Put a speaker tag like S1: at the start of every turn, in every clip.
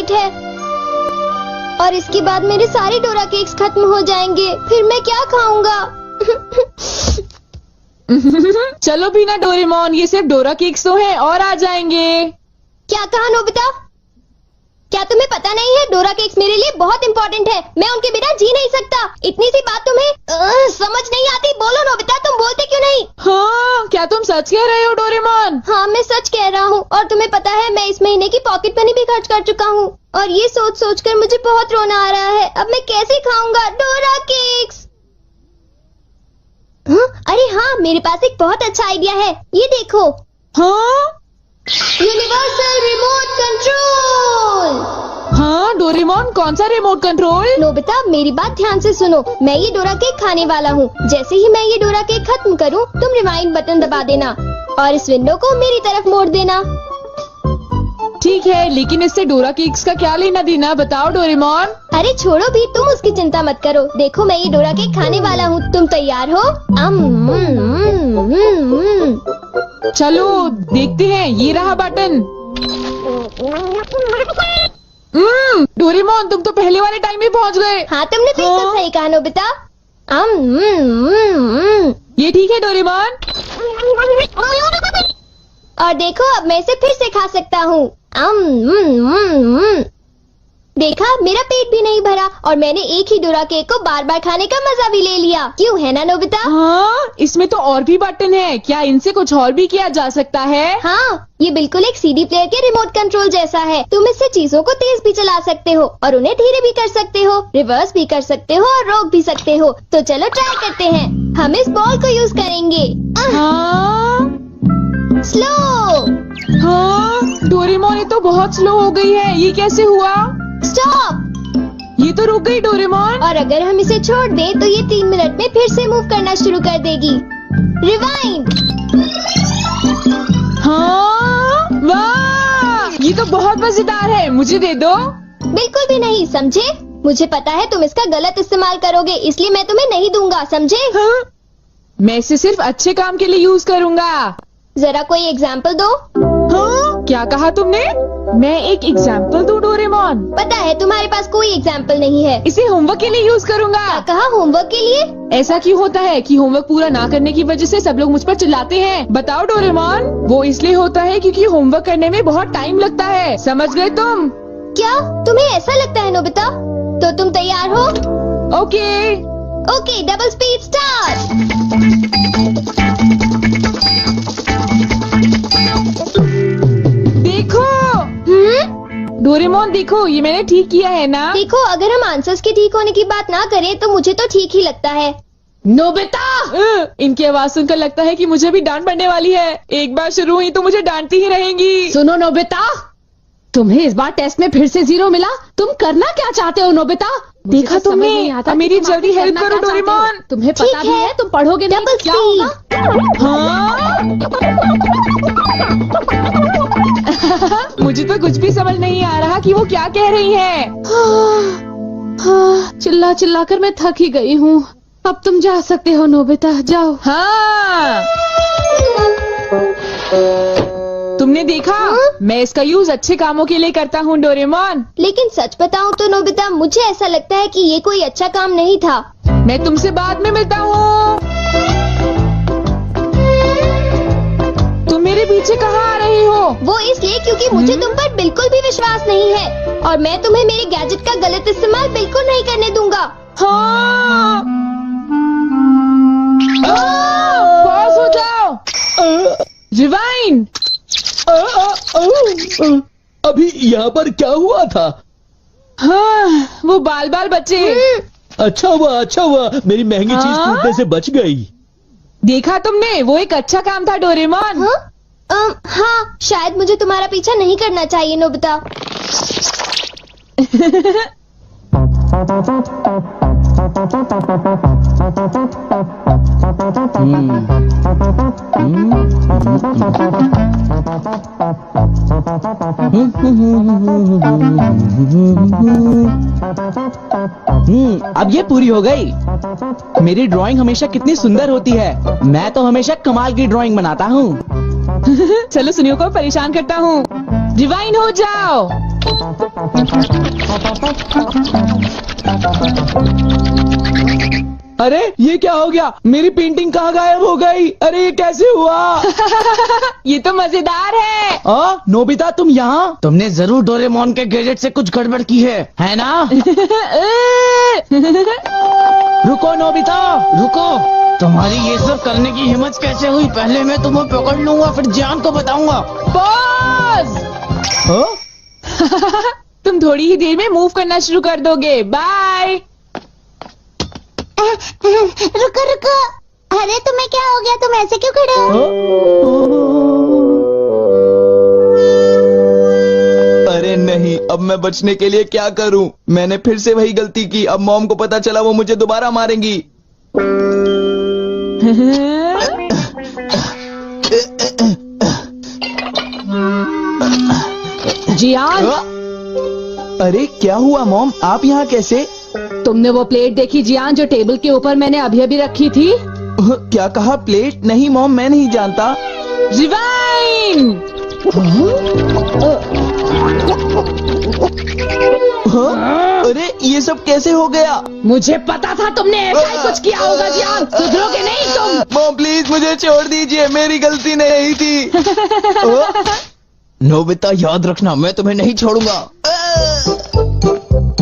S1: Night है और इसके बाद मेरे सारे डोरा केक्स खत्म हो जाएंगे। फिर मैं क्या खाऊंगा?
S2: चलो भी ना डोरेमोन, ये सिर्फ डोरा केक्स तो हैं और आ जाएंगे।
S1: क्या कहा नोबिता? क्या तुम्हें पता नहीं है डोरा केक्स मेरे लिए बहुत इम्पोर्टेंट है। मैं उनके बिना जी नहीं सकता। इतनी सी बात तुम्हें समझ नहीं आती? बोलो नोबिता, तुम बोलते क्यों नहीं?
S2: हाँ, क्या तुम सच कह रहे हो डोरेमोन?
S1: हाँ, मैं सच कह रहा हूँ। और तुम्हें पता है मैं इस महीने की पॉकेट मनी भी खर्च कर चुका हूँ और ये सोच सोच कर मुझे बहुत रोना आ रहा है। अब मैं कैसे खाऊंगा डोरा केक्स? अरे हाँ, मेरे पास एक बहुत अच्छा आइडिया है। ये देखो।
S2: हाँ,
S1: यूनिवर्सल रिमोट कंट्रोल।
S2: हाँ डोरेमोन, कौन सा रिमोट कंट्रोल?
S1: नोबिता, मेरी बात ध्यान से सुनो। मैं ये डोरा केक खाने वाला हूँ। जैसे ही मैं ये डोरा केक खत्म करूँ, तुम रिवाइंड बटन दबा देना और इस विंडो को मेरी तरफ मोड़ देना।
S2: ठीक है, लेकिन इससे डोरा केक्स का क्या लेना देना, बताओ डोरेमोन।
S1: अरे छोड़ो भी, तुम उसकी चिंता मत करो। देखो, मैं ये डोरा केक खाने वाला हूँ। तुम तैयार हो?
S2: चलो देखते हैं, ये रहा बटन। डोरेमोन, तुम तो पहले वाले टाइम में पहुँच गए।
S1: हाँ, तुमने बिल्कुल सही कहा नोबिता।
S2: ये ठीक है डोरेमोन।
S1: और देखो, अब मैं इसे फिर से खा सकता हूँ। देखा, मेरा पेट भी नहीं भरा और मैंने एक ही डोरा केक को बार बार खाने का मजा भी ले लिया। क्यों, है ना नोबिता?
S2: हाँ, इसमें तो और भी बटन है। क्या इनसे कुछ और भी किया जा सकता है?
S1: हाँ, ये बिल्कुल एक सीडी प्लेयर के रिमोट कंट्रोल जैसा है। तुम इससे चीजों को तेज भी चला सकते हो और उन्हें धीरे भी कर सकते हो, रिवर्स भी कर सकते हो और रोक भी सकते हो। तो चलो ट्राई करते हैं। हम इस बॉल को यूज करेंगे। स्लो।
S2: हाँ डोरेमोन, ये तो बहुत स्लो हो गई है। ये कैसे हुआ?
S1: स्टॉप।
S2: ये तो रुक गई डोरेमोन।
S1: और अगर हम इसे छोड़ दें तो ये 3 मिनट में फिर से मूव करना शुरू कर देगी। रिवाइंड।
S2: हाँ, वाह, ये तो बहुत मजेदार है। मुझे दे दो।
S1: बिल्कुल भी नहीं, समझे? मुझे पता है तुम इसका गलत इस्तेमाल करोगे, इसलिए मैं तुम्हें नहीं दूंगा, समझे?
S2: हाँ? मैं इसे सिर्फ अच्छे काम के लिए यूज करूँगा।
S1: जरा कोई एग्जाम्पल दो।
S2: हाँ? क्या कहा तुमने? मैं एक एग्जाम्पल दूं डोरेमोन?
S1: पता है तुम्हारे पास कोई एग्जाम्पल नहीं है।
S2: इसे होमवर्क के लिए यूज करूँगा।
S1: क्या कहा, होमवर्क के लिए?
S2: ऐसा क्यों होता है कि होमवर्क पूरा ना करने की वजह से सब लोग मुझ पर चिल्लाते हैं? बताओ डोरेमोन। वो इसलिए होता है क्योंकि होमवर्क करने में बहुत टाइम लगता है। समझ गए तुम?
S1: क्या तुम्हें ऐसा लगता है नोबिता? तो तुम तैयार हो?
S2: Okay.
S1: Okay, double speed start.
S2: देखो। डोरेमोन देखो, ये मैंने ठीक किया है ना?
S1: देखो, अगर हम आंसर्स के ठीक होने की बात ना करें तो मुझे तो ठीक ही लगता है।
S2: नोबिता, इनकी आवाज सुनकर लगता है कि मुझे भी डांट पड़ने वाली है। एक बार शुरू हुई तो मुझे डांटती ही रहेंगी।
S3: सुनो नोबिता, तुम्हें इस बार टेस्ट में फिर से 0 मिला। तुम करना क्या चाहते हो नोबिता?
S2: देखा तुमने? अब मेरी जल्दी हेल्प करो डोरेमोन।
S3: तुम्हें पता भी है तुम पढ़ोगे नहीं तो क्या होगा?
S2: हाँ? मुझे तो कुछ भी समझ नहीं आ रहा कि वो क्या कह रही है।
S3: चिल्ला चिल्ला कर मैं थक ही गई हूँ। अब तुम जा सकते हो नोबिता, जाओ।
S2: हाँ, तुमने देखा? मैं इसका यूज अच्छे कामों के लिए करता हूँ डोरेमोन।
S1: लेकिन सच बताऊँ तो नोबिता, मुझे ऐसा लगता है कि ये कोई अच्छा काम नहीं था।
S2: मैं तुमसे बाद में मिलता हूँ। तुम मेरे पीछे कहाँ आ रही हो?
S1: वो इसलिए क्योंकि मुझे तुम पर बिल्कुल भी विश्वास नहीं है और मैं तुम्हें मेरे गैजेट का गलत इस्तेमाल बिल्कुल नहीं करने दूंगा।
S2: हाँ। पॉज हो जाओ। रिवाइंड।
S4: अभी यहाँ पर क्या हुआ था?
S2: हाँ, वो बाल बाल बचे।
S4: अच्छा हुआ, मेरी महंगी चीज टूटने से बच गई।
S2: देखा तुमने? वो एक अच्छा काम था डोरेमोन।
S1: हाँ, शायद मुझे तुम्हारा पीछा नहीं करना चाहिए नोबिता।
S4: अब ये पूरी हो गई। मेरी ड्राइंग हमेशा कितनी सुंदर होती है। मैं तो हमेशा कमाल की ड्राइंग बनाता हूँ।
S2: चलो सुनियो को परेशान करता हूँ। रिवाइंड हो जाओ।
S4: अरे ये क्या हो गया? मेरी पेंटिंग कहाँ गायब हो गई? अरे ये कैसे हुआ?
S2: ये तो मजेदार है।
S4: नोबिता तुम यहाँ? तुमने जरूर डोरेमोन के गैजेट से कुछ गड़बड़ की है ना? रुको नोबिता, रुको। तुम्हारी ये सब करने की हिम्मत कैसे हुई? पहले मैं तुम्हें पकड़ लूंगा, फिर जान को बताऊंगा।
S2: पॉज। तुम थोड़ी ही देर में मूव करना शुरू कर दोगे। बाय।
S1: रुको रुको, अरे तुम्हें क्या हो गया? तुम ऐसे क्यों खड़े हो?
S5: अरे नहीं, अब मैं बचने के लिए क्या करूं? मैंने फिर से वही गलती की। अब मॉम को पता चला, वो मुझे दोबारा मारेंगी।
S3: जियान,
S5: अरे क्या हुआ मॉम? आप यहाँ कैसे?
S3: तुमने वो प्लेट देखी जियान जो टेबल के ऊपर मैंने अभी अभी रखी थी?
S5: क्या कहा? प्लेट? नहीं मॉम, मैं नहीं जानता।
S2: रिवाइंड।
S5: अरे ये सब कैसे हो गया?
S3: मुझे पता था तुमने ऐसा ही कुछ किया होगा जियान। सुधरोगे नहीं तुम।
S5: मॉम प्लीज मुझे छोड़ दीजिए, मेरी गलती नहीं थी। नोबिता याद रखना, मैं तुम्हें नहीं छोड़ूंगा।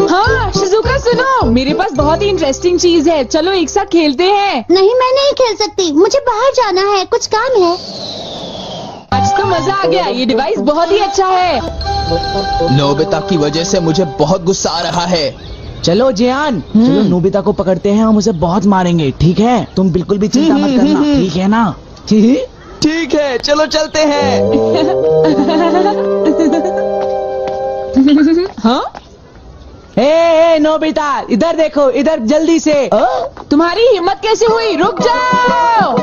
S2: हाँ शिजुका सुनो, मेरे पास बहुत ही इंटरेस्टिंग चीज है। चलो एक साथ खेलते हैं।
S1: नहीं, मैं नहीं खेल सकती, मुझे बाहर जाना है, कुछ काम है।
S2: आज तो मजा आ गया, ये डिवाइस बहुत ही अच्छा है।
S5: नोबिता की वजह से मुझे बहुत गुस्सा आ रहा है।
S4: चलो जियान, चलो नोबिता को पकड़ते हैं, हम उसे बहुत मारेंगे। ठीक है? तुम बिल्कुल भी चिंता मत करना, ठीक है ना?
S5: ठीक है, चलो चलते हैं।
S2: हाँ?
S4: ए नोबिता, इधर देखो, इधर जल्दी से।
S2: तुम्हारी हिम्मत कैसे हुई? रुक जाओ।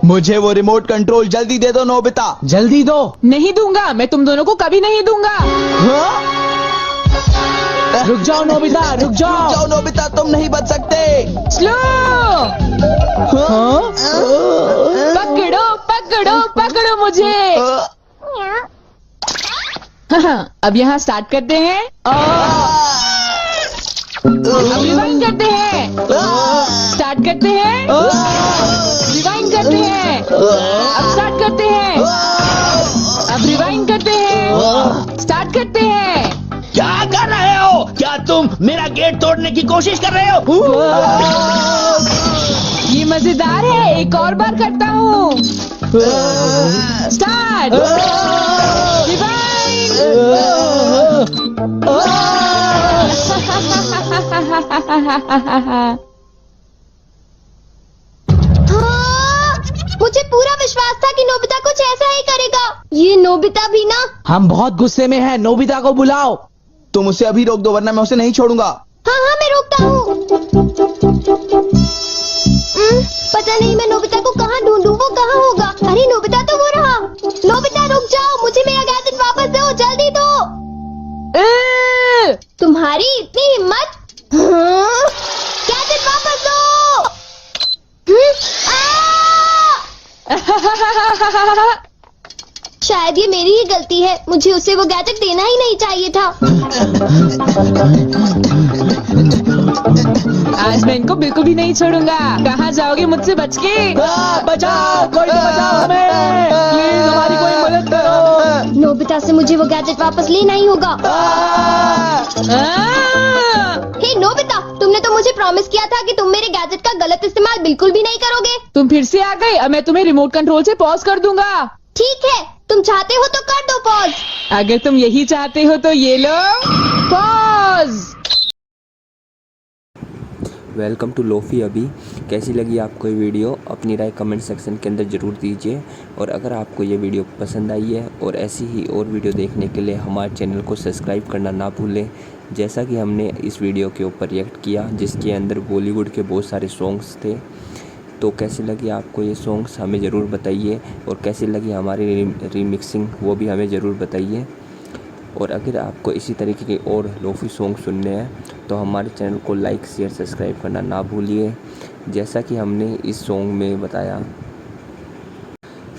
S5: मुझे वो रिमोट कंट्रोल जल्दी दे दो नोबिता।
S4: जल्दी दो।
S2: नहीं दूंगा, मैं तुम दोनों को कभी नहीं दूंगा।
S4: रुक जाओ नोबिता, रुक जाओ।
S5: जाओ नोबिता, तुम नहीं बच सकते।
S2: स्लो। पकड़ो पकड़ो पकड़ो मुझे। अब यहाँ स्टार्ट करते हैं। अब रिवाइंड करते हैं। स्टार्ट करते हैं। रिवाइंड करते हैं। अब स्टार्ट करते हैं। अब रिवाइंड करते हैं। स्टार्ट करते हैं।
S4: क्या कर रहे हो? क्या तुम मेरा गेट तोड़ने की कोशिश कर रहे हो?
S2: ये मजेदार है, एक और बार करता हूँ। स्टार्ट। रिवाइंड।
S1: मुझे पूरा विश्वास था कि नोबिता कुछ ऐसा ही करेगा। ये नोबिता भी ना।
S4: हम बहुत गुस्से में हैं, नोबिता को बुलाओ।
S5: तुम उसे अभी रोक दो, वरना मैं उसे नहीं छोड़ूंगा।
S1: हाँ हाँ, मैं रोकता हूँ। पता नहीं मैं नोबिता को कहाँ ढूंढूं, वो कहाँ होगा? अरे नोबिता तो वो रहा। नोबिता रुक जाओ, मुझे मेरा गैजेट वापस दो, जल्दी दो। तुम्हारी इतनी हिम्मत? गैजेट वापस दो। शायद ये मेरी ही गलती है, मुझे उसे वो गैजेट देना ही नहीं चाहिए था।
S2: आज मैं इनको बिल्कुल भी नहीं छोड़ूंगा। कहाँ जाओगे मुझसे बच के?
S4: बचाओ, कोई तो बचाओ हमें, प्लीज हमारी कोई मदद करो।
S1: नोबिता से मुझे वो गैजेट वापस लेना ही होगा। हे नोबिता, तुमने तो मुझे प्रॉमिस किया था कि तुम मेरे गैजेट का गलत इस्तेमाल बिल्कुल भी नहीं करोगे।
S2: तुम फिर से आ गए। अब मैं तुम्हें रिमोट कंट्रोल से पॉज कर दूंगा।
S1: ठीक है, तुम चाहते हो तो कर दो पॉज।
S2: अगर तुम यही चाहते हो तो ये लो पॉज।
S6: वेलकम टू लोफी अभी। कैसी लगी आपको ये वीडियो? अपनी राय कमेंट सेक्शन के अंदर ज़रूर दीजिए। और अगर आपको ये वीडियो पसंद आई है और ऐसी ही और वीडियो देखने के लिए हमारे चैनल को सब्सक्राइब करना ना भूलें। जैसा कि हमने इस वीडियो के ऊपर रिएक्ट किया जिसके अंदर बॉलीवुड के बहुत सारे सॉन्ग्स थे, तो कैसे लगी आपको ये सॉन्ग्स हमें ज़रूर बताइए। और कैसी लगी हमारी रीमिक्सिंग वो भी हमें ज़रूर बताइए। और अगर आपको इसी तरीके के और लोफी सॉन्ग सुनने हैं तो हमारे चैनल को लाइक शेयर सब्सक्राइब करना ना भूलिए। जैसा कि हमने इस सॉन्ग में बताया,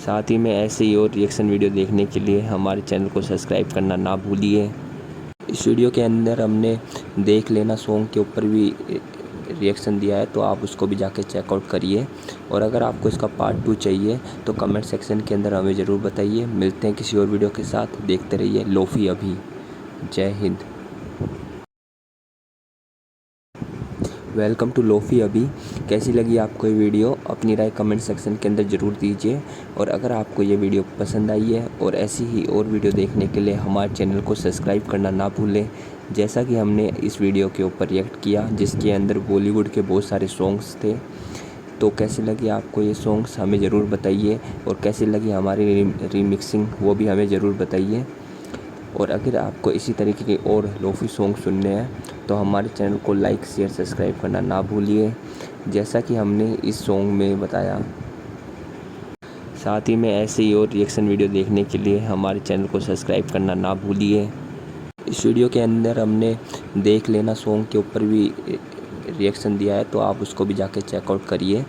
S6: साथ ही में ऐसे ही और रिएक्शन वीडियो देखने के लिए हमारे चैनल को सब्सक्राइब करना ना भूलिए। इस वीडियो के अंदर हमने देख लेना सॉन्ग के ऊपर भी रिएक्शन दिया है, तो आप उसको भी जाके चेकआउट करिए। और अगर आपको इसका पार्ट 2 चाहिए तो कमेंट सेक्शन के अंदर हमें ज़रूर बताइए। मिलते हैं किसी और वीडियो के साथ। देखते रहिए लोफी अभी। जय हिंद। वेलकम टू लोफी अभी। कैसी लगी आपको ये वीडियो? अपनी राय कमेंट सेक्शन के अंदर ज़रूर दीजिए। और अगर आपको ये वीडियो पसंद आई है और ऐसी ही और वीडियो देखने के लिए हमारे चैनल को सब्सक्राइब करना ना भूलें। जैसा कि हमने इस वीडियो के ऊपर रिएक्ट किया जिसके अंदर बॉलीवुड के बहुत सारे सॉन्ग्स थे, तो कैसे लगे आपको ये सॉन्ग्स हमें ज़रूर बताइए। और कैसी लगी हमारी रीमिक्सिंग वो भी हमें ज़रूर बताइए। और अगर आपको इसी तरीके के और लोफी सॉन्ग सुनने हैं तो हमारे चैनल को लाइक शेयर सब्सक्राइब करना ना भूलिए, जैसा कि हमने इस सॉन्ग में बताया। साथ ही में ऐसे ही और रिएक्शन वीडियो देखने के लिए हमारे चैनल को सब्सक्राइब करना ना भूलिए। इस वीडियो के अंदर हमने देख लेना सॉन्ग के ऊपर भी रिएक्शन दिया है, तो आप उसको भी जाके चेकआउट करिए।